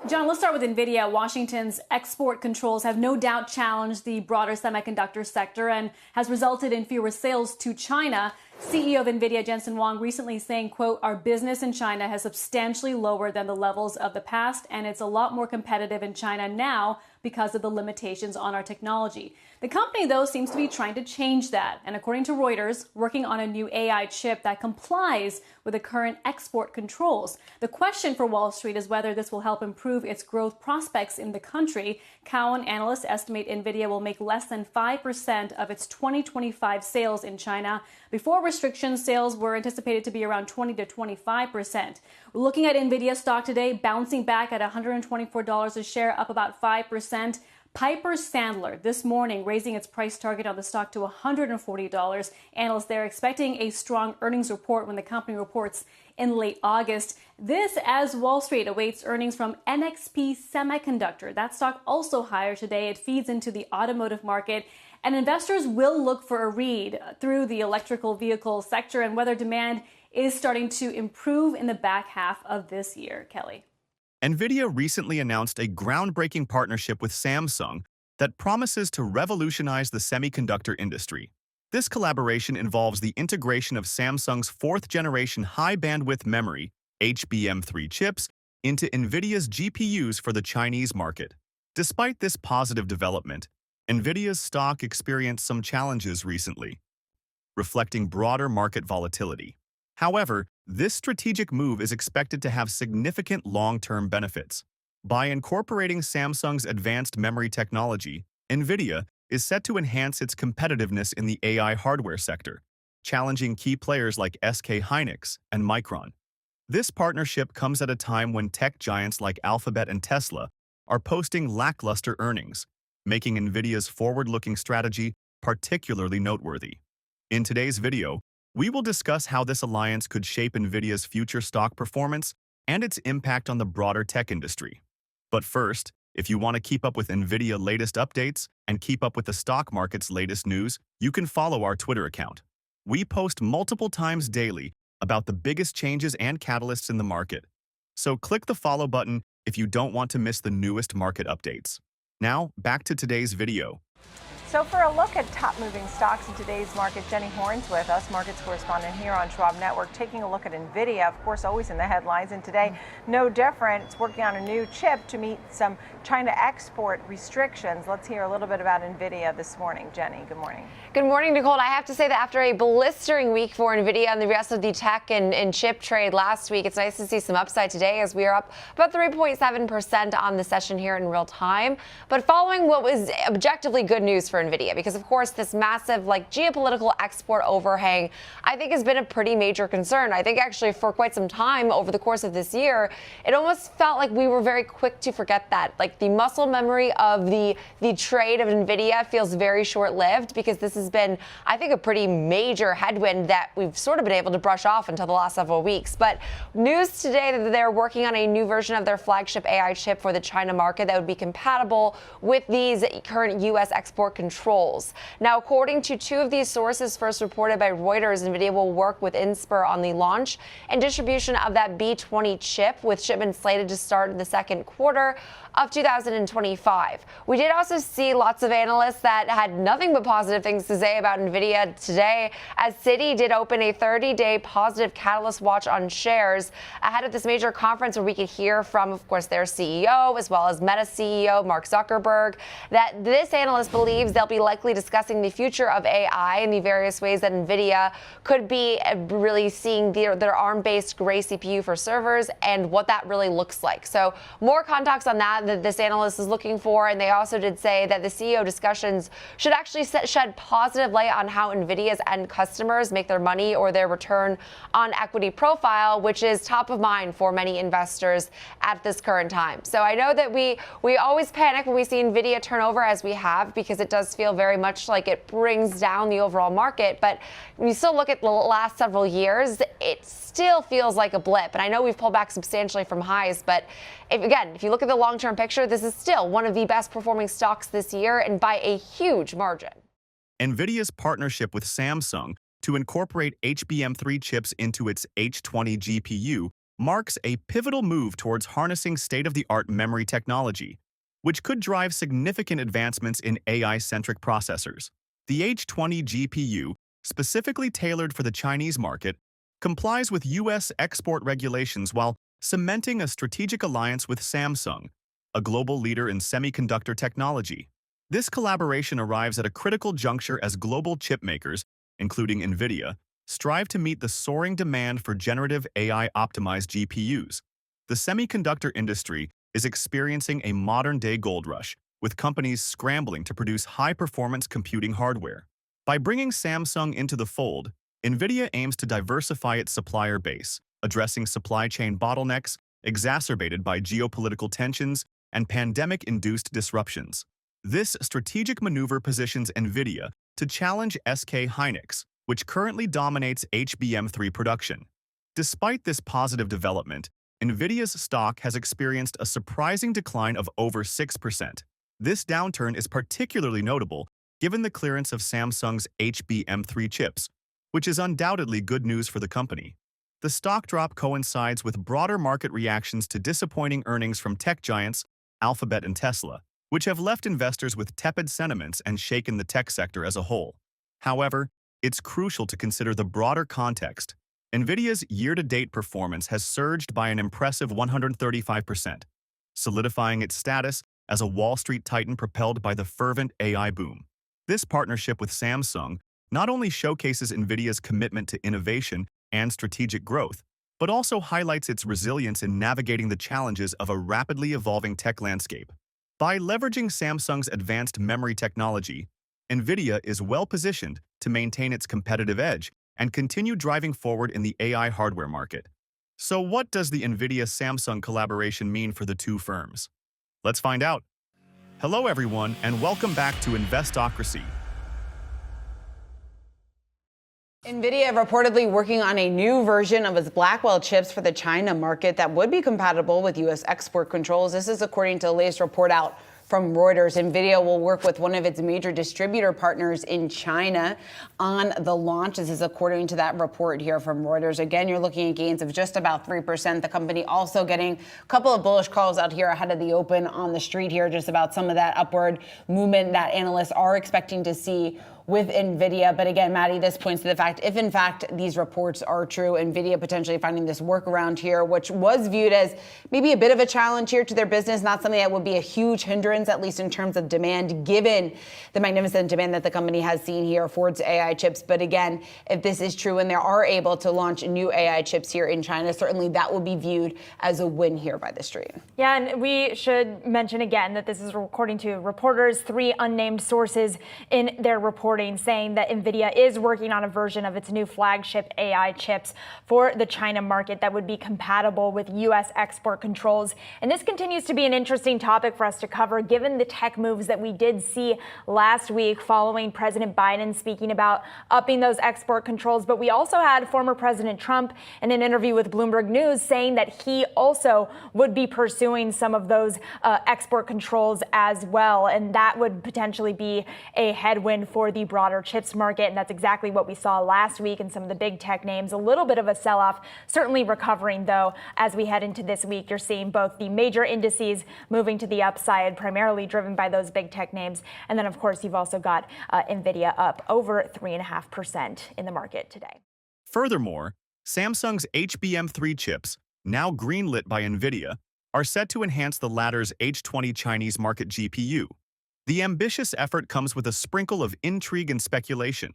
John, let's start with Nvidia. Washington's export controls have no doubt challenged the broader semiconductor sector and has resulted in fewer sales to China. CEO of Nvidia, Jensen Huang, recently saying, quote, "Our business in China has substantially lower than the levels of the past, and it's a lot more competitive in China now because of the limitations on our technology." The company, though, seems to be trying to change that. And according to Reuters, working on a new AI chip that complies with the current export controls. The question for Wall Street is whether this will help improve its growth prospects in the country. Cowen analysts estimate Nvidia will make less than 5% of its 2025 sales in China. Before restrictions, sales were anticipated to be around 20 to 25%. We're looking at Nvidia stock today, bouncing back at $124 a share, up about 5%. Piper Sandler this morning raising its price target on the stock to $140. Analysts there expecting a strong earnings report when the company reports in late August. This as Wall Street awaits earnings from NXP Semiconductor. That stock also higher today. It feeds into the automotive market, and investors will look for a read through the electrical vehicle sector and whether demand is starting to improve in the back half of this year. Kelly. Nvidia recently announced a groundbreaking partnership with Samsung that promises to revolutionize the semiconductor industry. This collaboration involves the integration of Samsung's fourth-generation high-bandwidth memory, HBM3 chips, into Nvidia's GPUs for the Chinese market. Despite this positive development, Nvidia's stock experienced some challenges recently, reflecting broader market volatility. However, this strategic move is expected to have significant long-term benefits. By incorporating Samsung's advanced memory technology, Nvidia is set to enhance its competitiveness in the AI hardware sector, challenging key players like SK Hynix and Micron. This partnership comes at a time when tech giants like Alphabet and Tesla are posting lackluster earnings, making Nvidia's forward-looking strategy particularly noteworthy. In today's video, we will discuss how this alliance could shape Nvidia's future stock performance and its impact on the broader tech industry. But first, if you want to keep up with Nvidia latest updates and keep up with the stock market's latest news, you can follow our Twitter account. We post multiple times daily about the biggest changes and catalysts in the market. So click the follow button if you don't want to miss the newest market updates. Now, back to today's video. So for a look at top moving stocks in today's market, Jenny Horn's with us, markets correspondent here on Schwab Network, taking a look at Nvidia, of course, always in the headlines. And today, no different. It's working on a new chip to meet some China export restrictions. Let's hear a little bit about Nvidia this morning. Jenny, good morning. Good morning, Nicole. I have to say that after a blistering week for Nvidia and the rest of the tech and chip trade last week, it's nice to see some upside today as we are up about 3.7% on the session here in real time. But following what was objectively good news for Nvidia, because of course this massive geopolitical export overhang I think has been a pretty major concern. I think actually for quite some time over the course of this year, it almost felt like we were very quick to forget that. The muscle memory of the trade of Nvidia feels very short-lived because this has been, I think, a pretty major headwind that we've sort of been able to brush off until the last several weeks. But news today that they're working on a new version of their flagship AI chip for the China market that would be compatible with these current U.S. export controls. Now, according to two of these sources first reported by Reuters, Nvidia will work with Inspur on the launch and distribution of that B20 chip, with shipments slated to start in the second quarter of 2025. We did also see lots of analysts that had nothing but positive things to say about Nvidia today, as Citi did open a 30-day positive catalyst watch on shares ahead of this major conference where we could hear from, of course, their CEO as well as Meta CEO Mark Zuckerberg, that this analyst believes they'll be likely discussing the future of AI and the various ways that Nvidia could be really seeing their ARM-based Gray CPU for servers and what that really looks like. So more context on that this analyst is looking for, and they also did say that the CEO discussions should actually shed positive light on how Nvidia's end customers make their money or their return on equity profile, which is top of mind for many investors at this current time. So I know that we always panic when we see Nvidia turn over as we have, because it does feel very much like it brings down the overall market. But when you still look at the last several years, it still feels like a blip. And I know we've pulled back substantially from highs, but if you look at the long-term picture, this is still one of the best performing stocks this year, and by a huge margin. Nvidia's partnership with Samsung to incorporate HBM3 chips into its H20 GPU marks a pivotal move towards harnessing state-of-the-art memory technology, which could drive significant advancements in AI-centric processors. The H20 GPU, specifically tailored for the Chinese market, complies with U.S. export regulations while cementing a strategic alliance with Samsung, a global leader in semiconductor technology. This collaboration arrives at a critical juncture as global chip makers, including Nvidia, strive to meet the soaring demand for generative AI-optimized GPUs. The semiconductor industry is experiencing a modern-day gold rush, with companies scrambling to produce high-performance computing hardware. By bringing Samsung into the fold, Nvidia aims to diversify its supplier base, addressing supply chain bottlenecks exacerbated by geopolitical tensions and pandemic-induced disruptions. This strategic maneuver positions Nvidia to challenge SK Hynix, which currently dominates HBM3 production. Despite this positive development, Nvidia's stock has experienced a surprising decline of over 6%. This downturn is particularly notable given the clearance of Samsung's HBM3 chips, which is undoubtedly good news for the company. The stock drop coincides with broader market reactions to disappointing earnings from tech giants Alphabet and Tesla, which have left investors with tepid sentiments and shaken the tech sector as a whole. However, it's crucial to consider the broader context. Nvidia's year-to-date performance has surged by an impressive 135%, solidifying its status as a Wall Street titan propelled by the fervent AI boom. This partnership with Samsung not only showcases Nvidia's commitment to innovation and strategic growth, but also highlights its resilience in navigating the challenges of a rapidly evolving tech landscape. By leveraging Samsung's advanced memory technology, Nvidia is well-positioned to maintain its competitive edge and continue driving forward in the AI hardware market. So what does the Nvidia-Samsung collaboration mean for the two firms? Let's find out. Hello everyone, and welcome back to Investocracy. Nvidia reportedly working on a new version of its Blackwell chips for the China market that would be compatible with U.S. export controls. This is according to the latest report out from Reuters. Nvidia will work with one of its major distributor partners in China on the launch. This is according to that report here from Reuters. Again, you're looking at gains of just about 3%. The company also getting a couple of bullish calls out here ahead of the open on the street here, just about some of that upward movement that analysts are expecting to see with Nvidia. But again, Maddie, this points to the fact, if in fact these reports are true, Nvidia potentially finding this workaround here, which was viewed as maybe a bit of a challenge here to their business, not something that would be a huge hindrance, at least in terms of demand, given the magnificent demand that the company has seen here for its AI chips. But again, if this is true and they are able to launch new AI chips here in China, certainly that will be viewed as a win here by the street. Yeah, and we should mention again that this is according to reporters, 3 unnamed sources in their reporting saying that Nvidia is working on a version of its new flagship AI chips for the China market that would be compatible with U.S. export controls. And this continues to be an interesting topic for us to cover, given the tech moves that we did see last week following President Biden speaking about upping those export controls. But we also had former President Trump in an interview with Bloomberg News saying that he also would be pursuing some of those export controls as well. And that would potentially be a headwind for the broader chips market. And that's exactly what we saw last week in some of the big tech names. A little bit of a sell-off, certainly recovering though as we head into this week. You're seeing both the major indices moving to the upside, primarily driven by those big tech names. And then of course, you've also got Nvidia up over 3.5% in the market today. Furthermore, Samsung's HBM3 chips, now greenlit by Nvidia, are set to enhance the latter's H20 Chinese market GPU. The ambitious effort comes with a sprinkle of intrigue and speculation.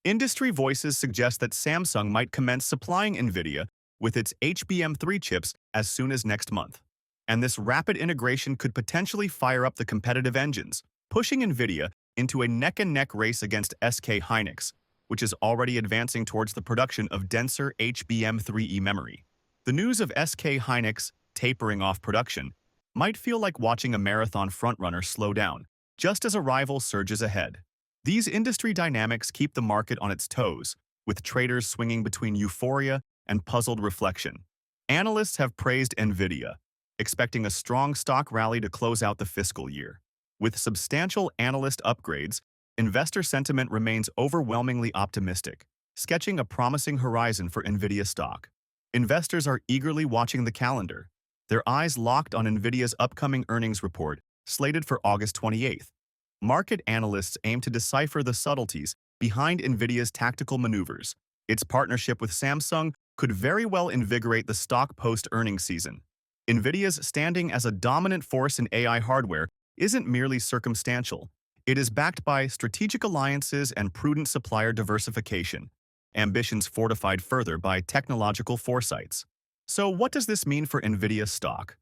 Industry voices suggest that Samsung might commence supplying Nvidia with its HBM3 chips as soon as next month. And this rapid integration could potentially fire up the competitive engines, pushing Nvidia into a neck-and-neck race against SK Hynix, which is already advancing towards the production of denser HBM3E memory. The news of SK Hynix tapering off production might feel like watching a marathon frontrunner slow down, just as a rival surges ahead. These industry dynamics keep the market on its toes, with traders swinging between euphoria and puzzled reflection. Analysts have praised Nvidia, expecting a strong stock rally to close out the fiscal year. With substantial analyst upgrades, investor sentiment remains overwhelmingly optimistic, sketching a promising horizon for Nvidia stock. Investors are eagerly watching the calendar, their eyes locked on Nvidia's upcoming earnings report, slated for August 28th. Market analysts aim to decipher the subtleties behind Nvidia's tactical maneuvers. Its partnership with Samsung could very well invigorate the stock post-earnings season. Nvidia's standing as a dominant force in AI hardware isn't merely circumstantial. It is backed by strategic alliances and prudent supplier diversification, ambitions fortified further by technological foresights. So what does this mean for Nvidia stock?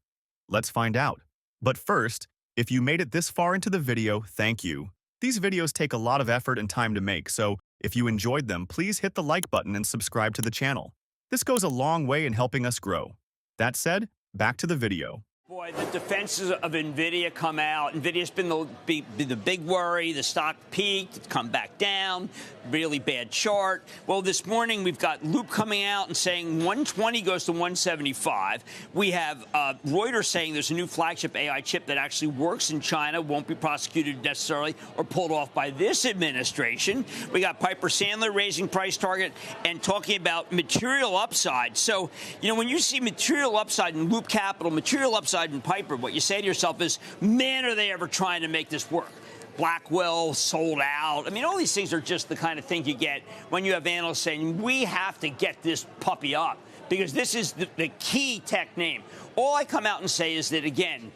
Let's find out. But first, if you made it this far into the video, thank you. These videos take a lot of effort and time to make, so if you enjoyed them, please hit the like button and subscribe to the channel. This goes a long way in helping us grow. That said, back to the video. Boy, the defenses of Nvidia come out. Nvidia's been the big worry. The stock peaked, it's come back down. Really bad chart. Well, this morning we've got Loop coming out and saying 120 goes to 175. We have Reuters saying there's a new flagship AI chip that actually works in China, won't be prosecuted necessarily or pulled off by this administration. We got Piper Sandler raising price target and talking about material upside. So, you know, when you see material upside in Loop Capital, material upside in Piper, what you say to yourself is, man, are they ever trying to make this work? Blackwell sold out. I mean, all these things are just the kind of thing you get when you have analysts saying, we have to get this puppy up because this is the key tech name. All I come out and say is that, again,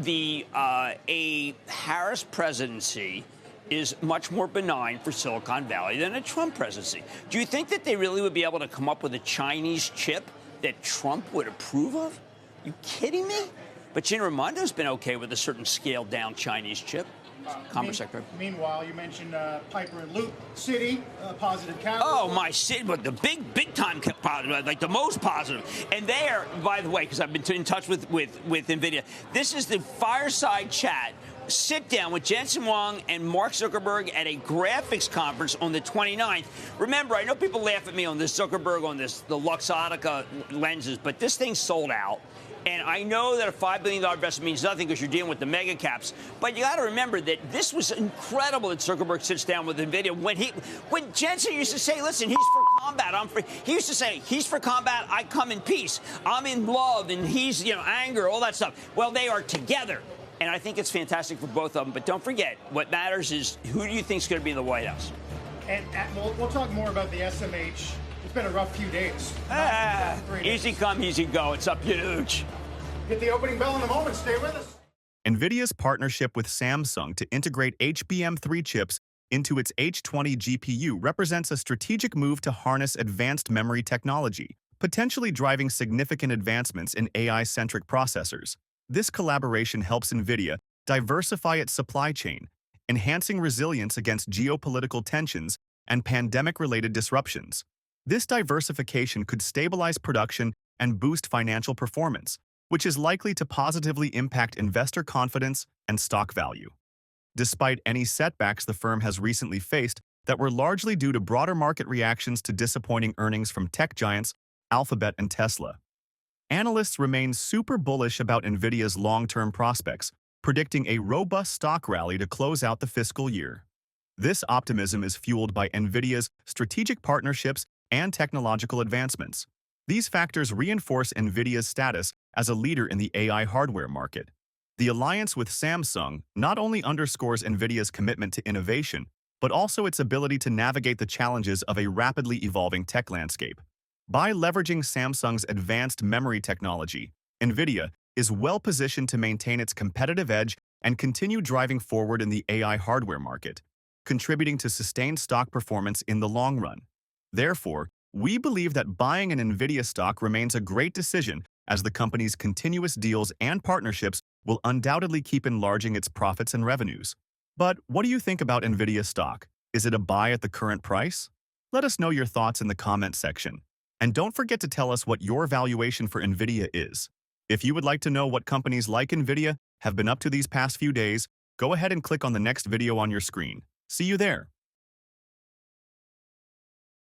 a Harris presidency is much more benign for Silicon Valley than a Trump presidency. Do you think that they really would be able to come up with a Chinese chip that Trump would approve of? You kidding me? But Gina Raimondo's been okay with a certain scaled-down Chinese chip. Commerce Secretary. Meanwhile, you mentioned Piper and Loop City, positive catalyst. Oh, my city, but the big time positive, like the most positive. And they are, by the way, because I've been in touch with NVIDIA, this is the fireside chat. Sit down with Jensen Huang and Mark Zuckerberg at a graphics conference on the 29th. Remember, I know people laugh at me on this Zuckerberg, on this, the Luxottica lenses, but this thing sold out. And I know that a $5 billion investment means nothing because you're dealing with the mega caps. But you got to remember that this was incredible that Zuckerberg sits down with NVIDIA. When Jensen used to say, listen, he's for combat, I'm for... He used to say, he's for combat, I come in peace. I'm in love, and he's, anger, all that stuff. Well, they are together. And I think it's fantastic for both of them. But don't forget, what matters is who do you think is going to be in the White House? And we'll talk more about the SMH. It's been a rough few days. Easy come, easy go. It's up huge. Hit the opening bell in a moment. Stay with us. Nvidia's partnership with Samsung to integrate HBM3 chips into its H20 GPU represents a strategic move to harness advanced memory technology, potentially driving significant advancements in AI-centric processors. This collaboration helps Nvidia diversify its supply chain, enhancing resilience against geopolitical tensions and pandemic-related disruptions. This diversification could stabilize production and boost financial performance, which is likely to positively impact investor confidence and stock value. Despite any setbacks the firm has recently faced that were largely due to broader market reactions to disappointing earnings from tech giants Alphabet and Tesla, analysts remain super bullish about Nvidia's long-term prospects, predicting a robust stock rally to close out the fiscal year. This optimism is fueled by Nvidia's strategic partnerships and technological advancements. These factors reinforce Nvidia's status as a leader in the AI hardware market. The alliance with Samsung not only underscores Nvidia's commitment to innovation, but also its ability to navigate the challenges of a rapidly evolving tech landscape. By leveraging Samsung's advanced memory technology, Nvidia is well-positioned to maintain its competitive edge and continue driving forward in the AI hardware market, contributing to sustained stock performance in the long run. Therefore, we believe that buying an Nvidia stock remains a great decision as the company's continuous deals and partnerships will undoubtedly keep enlarging its profits and revenues. But what do you think about Nvidia stock? Is it a buy at the current price? Let us know your thoughts in the comment section. And don't forget to tell us what your valuation for Nvidia is. If you would like to know what companies like Nvidia have been up to these past few days, go ahead and click on the next video on your screen. See you there.